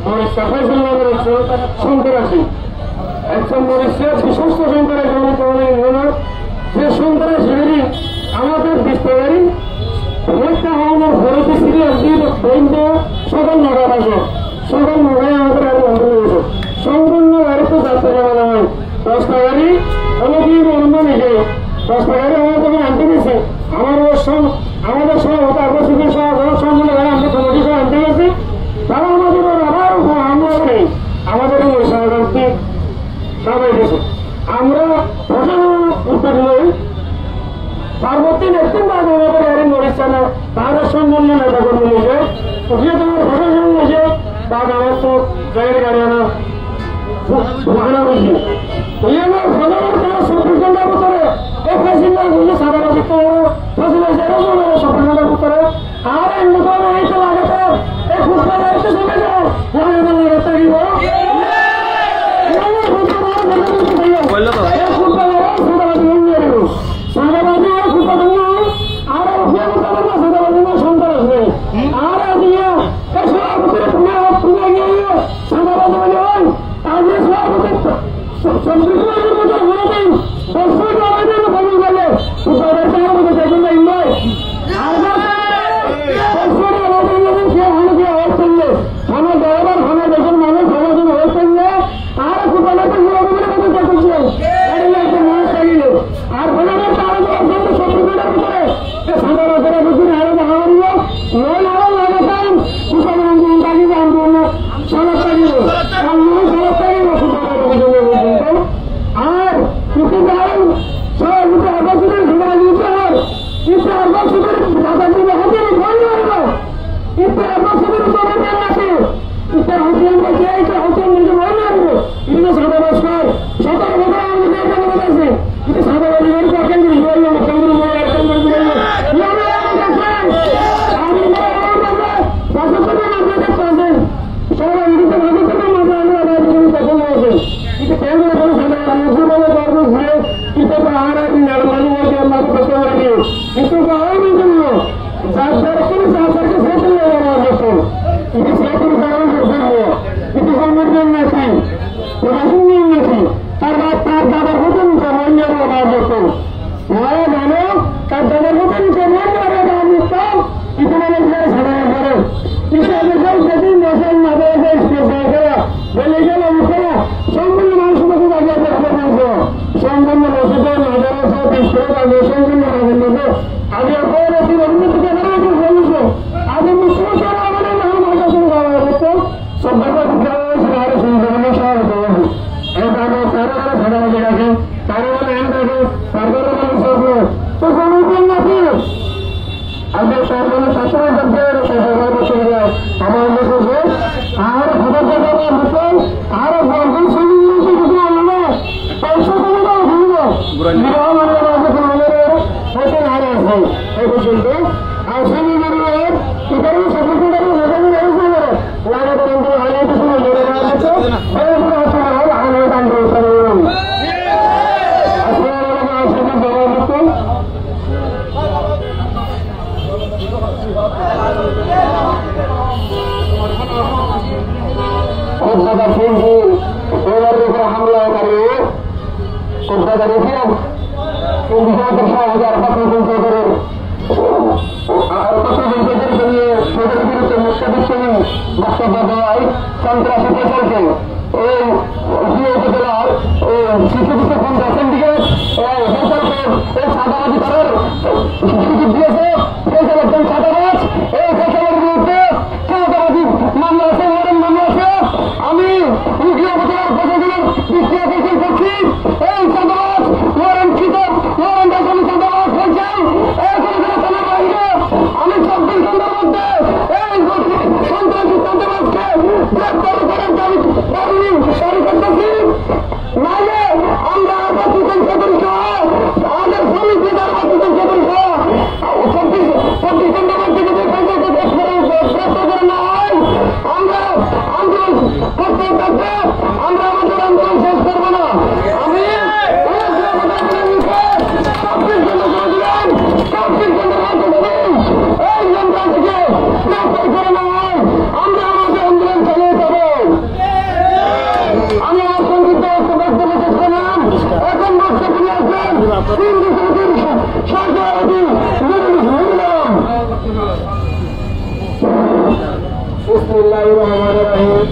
মরিচা ফয়সল নগর হচ্ছে সন্ত্রাসী একজন মরিচা বিশ্বস্ত সন্ত্রাসী যে সন্ত্রাসী আমাদের বিস্তারি পরীক্ষা হওয়ার ভরতে ছিল একদিন বন্ধ সকাল 9টা বাজে সকাল 9টায় আমাদের আরো বন্ধ হয়েছে সম্পূর্ণ গাড়িতে যাত্রা করা নয় 10টা গাড়ি অনেকদিন বন্ধ নিকে 10টা গাড়ি আমার যখন আনতে গেছে আমাদের সভাপতি আব্বাসিকের সম্পূর্ণ গাড়ি আমরা কমিটি সহ আনতে গেছি তারা আমাদের আবার আমরা নেই আমাদের মরিচাতে সবাই গেছে আমরা প্রধান উত্তর নই পার্বতী নেতৃত্ব আমাদের গাড়ি মরিচা না তাদের সম্পূর্ণ নেতা কর্মী নিয়েছে যে তোমার প্রশাসন নিয়েছে তার আমার তো গাড়ির গাড়ি আনা আনা হয়েছে এই আমার প্রধান তারা 24 ঘন্টার ভিতরে এই ফেসিল্লা বুঝে সাধারণ ফেসিল্লা যেরকম 24 ঘন্টার ভিতরে আর এমনি করে এই তো লাগাতে এই ফুটবল গাড়িতে চলে যাও লাগাতে দিব আমরা বিসমিল্লাহিররহমানিররহিম।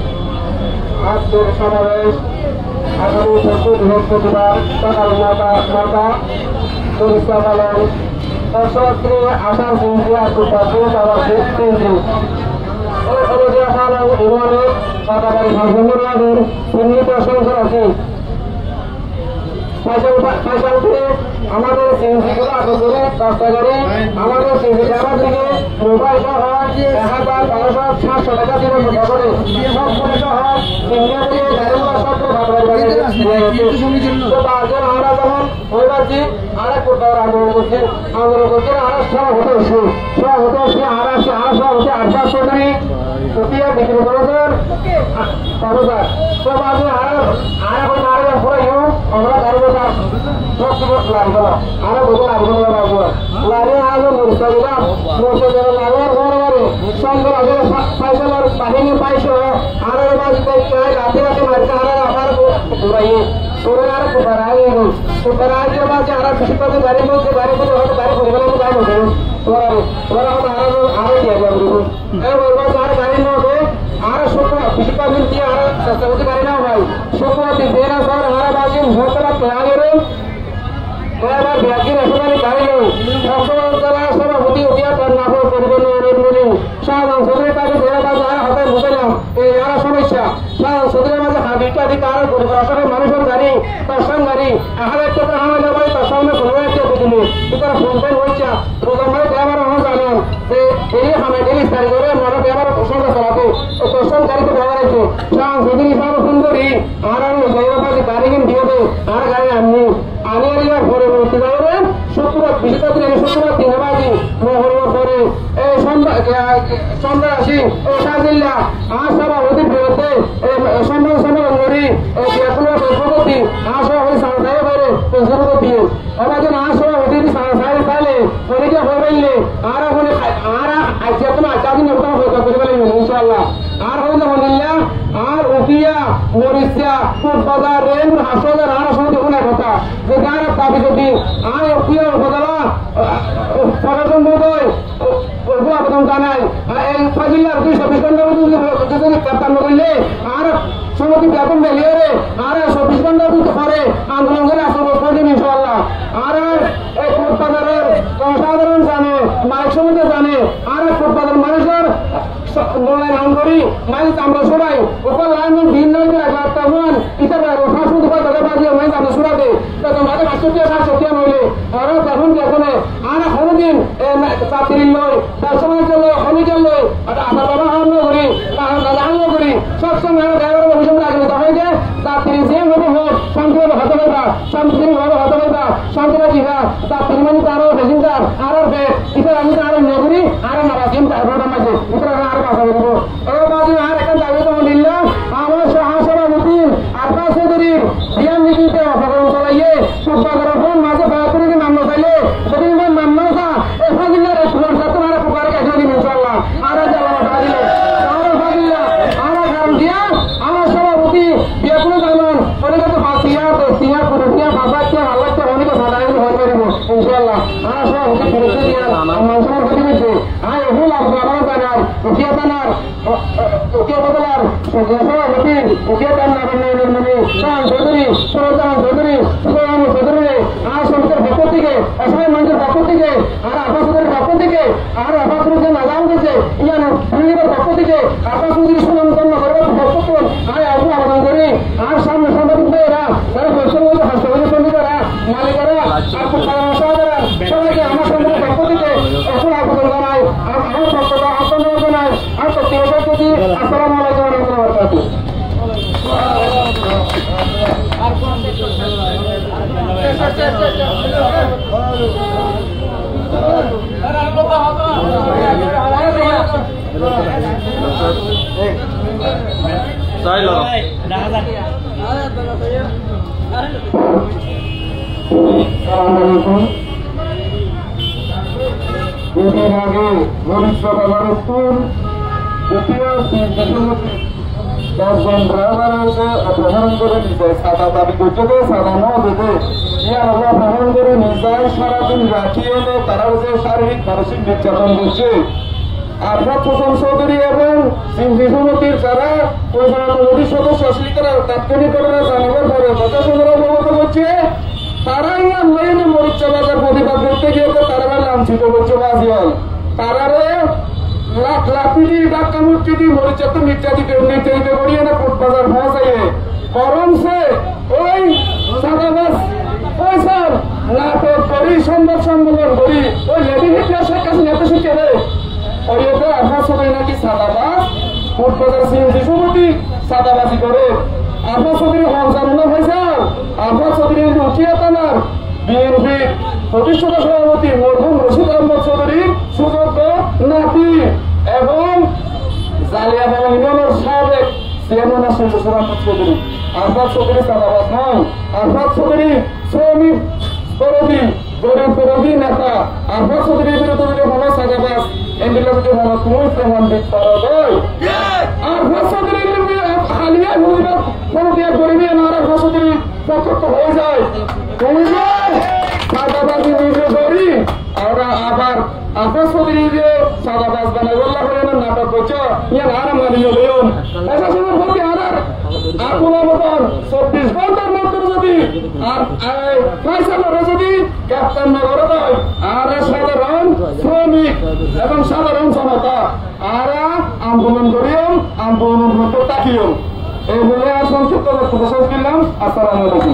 আজকের সমাবেশ আগামী ১৪ বৃহস্পতিবার সকাল ৯টা পরীক্ষা পালন দর্শকশ্রী আসার দিনটি আত্মপাত্র তারা তিনটি ইমানের কাটাবাড়ি ভাষণের চিহ্নিত সংখ্যা আছে। আমাদের সিএনজিগুলো আটক করে রাস্তা গাড়ি আমাদের সিএনজি ড্রাইভার থেকে মোবাইল সহ ১,৫০০-৭০০ টাকা দিবেন করে সব পুলিশ সহ সিএনজি গাড়িগুলো সব আমরা যখন হয়ে যাচ্ছি আরেক করতে আন্দোলন করছি আর সব হতে হচ্ছে আর সব হচ্ছে ৮ চৌধুরী প্রক্রিয়া বিক্রি করেছেন আমরা গাড়ি লাগবে না আর বোঝা লাগবে না লাগে আগে মরিচা দিলাম মরিচা দিলে লাগে ঘরে সঙ্গে আগে সাইকেলের বাহিনী পাইছো আর রাতে রাতে মারতে আর আবার ঘুরাইয়ে তোরে আর কোথায় বাজে আর বেশি করে গাড়ি বলছে গাড়ি বলতে হয়তো গাড়ি ঘুরে গেলে যাই বলছে তোরা হয়তো আরো দিয়ে যাবে বলবো আর গাড়ি নেবে আর শুক্রবার বেশিরভাগ দিন দিয়ে আর চেষ্টা করতে পারি না ভাই শুক্রবার দিন দেনা সর হারা বাজে হোটেল পেয়াগের এবার ব্যাগির এসে গাড়ি নেই সভাপতি উঠিয়া তার নাম পরিবহন অনুমোদন শাহজাহান সদরের কাছে দেড় বাজে আর হাতে বুঝলাম এই আর সমস্যা শাহজাহান সদরের মাঝে ইত্যাদি আর পরিবার মানুষের গাড়ি দর্শন গাড়ি এখন একটা আমার যাবে তার সামনে কোনো একটা বুঝলি তারা ফোন পেন হয়েছে প্রথম ভাই ড্রাইভার আমার জানেন যে এই আমি ডেলি সারি করে মনে ড্রাইভার প্রসঙ্গ চালাতে দর্শন গাড়িতে ব্যবহার আছে শাহজাহান সদর হিসাবে ফোন করি আর আমি গাড়ি কিনে দিয়ে দেয় আর গাড়ি আমি পরবর্তী যাবে শুক্রবার বিশেষ শুক্রবার দিন বাজি মহরবার পরে এই সন্ধ্যা আসি ও সাজিল্লা আর সভাপতি বিরুদ্ধে সম্মান করি সভাপতি আর সভাপতি সাঁড়াই করে সভাপতি আমাদের আর সভাপতি সাঁড়াই পাইলে পরীক্ষা হইলে আর ওখানে আর আজকে কোনো আচাদিন করে ফেলেন ইনশাল্লাহ আর হইলে মনিল্লা আর উকিয়া মরিচিয়া বাজার রেল হাসপাতাল আর সঙ্গে কোনো কথা যে গাড়ি দাবি যদি আর উকিয়া উপজেলা প্রশাসন মহোদয় আবেদন জানাই এই ফাজিল্লার ২২৪ ঘন্টার যদি ক্যাপ্টান করলে আর সমিতি বেতন বেরিয়ে আর ২৪ ঘন্টার দিতে পারে আন্দোলন করে আসবো প্রয়োজন ইনশাল্লাহ আর এই ফুটপাতের সাধারণ জানে মালিক সমিতি জানে আর ফুটপাতের মানুষের নাম করি মাইক আমরা সবাই উপর লাইন ভিন্ন তেমন ইতার ফাঁসুদ বাজিয়ে মাইক আমরা সুরাতে তোমাদের ৬৫-৬৭ নইলে আর এখন এখন আর কোনোদিন চাকরি লই তার সময় চলো অনেকের লই আমার বাবা হামলা করি হামলা করি সবসময় ড্রাইভার অভিযোগ লাগবে তখন যে চাকরি যে হবে হোক শান্তিভাবে হতে পারবা শান্তিভাবে হতে পারবা শান্তিরা জিহা চাকরি মানে আরো প্যাসেঞ্জার আরো ইতার আমি আরো নগরী আরো নাবাজিম রোডের মাঝে ইতার আরো বাসা করবো ও বাজু আর একটা দাবি তো নিলাম আমার সভাপতি আরফা চৌধুরীর বিয়ান নীতিতে অপকরণ চালাইয়ে সুপাগরের ফোন মাঝে বাহাত্তরকে নাম চাইলে যদি নাম না থা এসা জিল্লার তোমার পুকারে কাছে দিন ইনশাল্লাহ আর জ্বালা দিলে আর কারণ দিয়া আমার সভাপতি বিয়াপুরে জানান অনেকে তো বাসিয়া দস্তিয়া পুরুষিয়া বাবাচ্চা আল্লাহটা অনেকে সাধারণ হয়ে পারিব ইনশাল্লাহ আর সভাপতি ফিরে দিয়া মানুষের প্রতি দিচ্ছে আর এগুলো আপনারা জানার উঠিয়া জানার উঠিয়া বদলার সভাপতি উঠিয়া জানার মানে শাহজাহান চৌধুরী সরজাহান চৌধুরী সুলাইমান চৌধুরী আর সমিতির পক্ষ থেকে অসহায় মানুষের পক্ষ থেকে আর আবাসের পক্ষ থেকে আর আবাসের যে নাজাম দিয়েছে ইয়ান বিল্ডিংয়ের পক্ষ থেকে আবাস চৌধুরী সুনামগণ্য করবার পক্ষ থেকে আর আবু আবেদন করি আর সামনে সাংবাদিক ভাইয়েরা যারা পরিশ্রম হাসপাতালের শ্রমিকেরা মালিকেরা আর সহায়তারা সবাইকে আমার সঙ্গে পক্ষ থেকে এখন আবেদন জানাই আমার পক্ষ আবেদন জানাই আর প্রত্যেকের প্রতি আসসালামু আলাইকুম ওয়া রাহমাতুল্লাহি ওয়া বারাকাতুহু। ভবিষ্যৎ আবার 10 জন ড্রাইভার এসে অপহরণ করে নিয়ে যায়, সাদা দাবি করছে তো সাদা ন দেবে ইয়ার অপহরণ করে নিয়ে যায়, সারাদিন রাখি এনে তারা যে শারীরিক মানসিক নির্যাতন করছে। আরফাত হোসেন চৌধুরী এবং সিন্ধি সমিতির যারা পরিচালনা কমিটির সদস্য তারা তাৎক্ষণিকভাবে জানাবার পরে প্রশাসনের অবগত করছে, তারাই লাইনে মরিচা বাজার প্রতিবাদ করতে গিয়ে তারা লাঞ্ছিত করছে বাজিয়াল, তারারে লাখ লাখি ডাক্কা মুক্তি মরিচা তো নির্যাতিত করিয়ে না কোট বাজার পৌঁছাইয়ে করমছে ওই সাদাবাস পয়সার নাটক করি সংবাদ সম্মেলন করি ওই লেডি হিটলার শেখ কাছে এত শিখে রে ওইতে আরফাত চৌধুরী নাকি সাদাবাস কোট বাজার সিএনজি সমিতি সাদাবাজি করে। আরফাত চৌধুরী হংসানুল্লাহ ফয়সাল, আরফাত চৌধুরী উঠিয়া থানার বিএনপি প্রতিষ্ঠাতা সভাপতি মরহুম রশিদ আহমদ চৌধুরীর সুযোগ্য নাতি এবং জালিয়াবালা ইউনিয়নের সাবেক চেয়ারম্যান আছেন রশিদ আহমদ চৌধুরী। আরফাত চৌধুরী সাদাবাস নয়, আরফাত চৌধুরী শ্রমিক বিরোধী গরিব বিরোধী নেতা। আরফাত চৌধুরীর বিরুদ্ধে যদি হলো সাদাবাস এমবিলা যদি হলো তুমি প্রমাণ দিতে পারো দই আরফাত চৌধুরীর হালিয়া হুজুরের কোনো দিয়ে গরিবী না আরফাত চৌধুরী প্রত্যক্ষ হয়ে যায় তুমি সাদাবাজি নিজে করি আমরা আবার আরফাত চৌধুরী যে সাদাবাজ বানাইল্লাহ হরিয়ানার নাটক করছো ইয়ান আর মানিয়ে লইন প্রশাসনের প্রতি আর কোনো মতন 24 ঘন্টার মধ্যে যদি আর ফয়সালরে যদি ক্যাপ্টেন না করে দেয় আর সাধারণ শ্রমিক এবং সাধারণ জনতা আর আন্দোলন করিও আন্দোলনের মধ্যে তাকিও এই বলে আর সংক্ষিপ্ত বক্তব্য শেষ করলাম। আসসালামু আলাইকুম।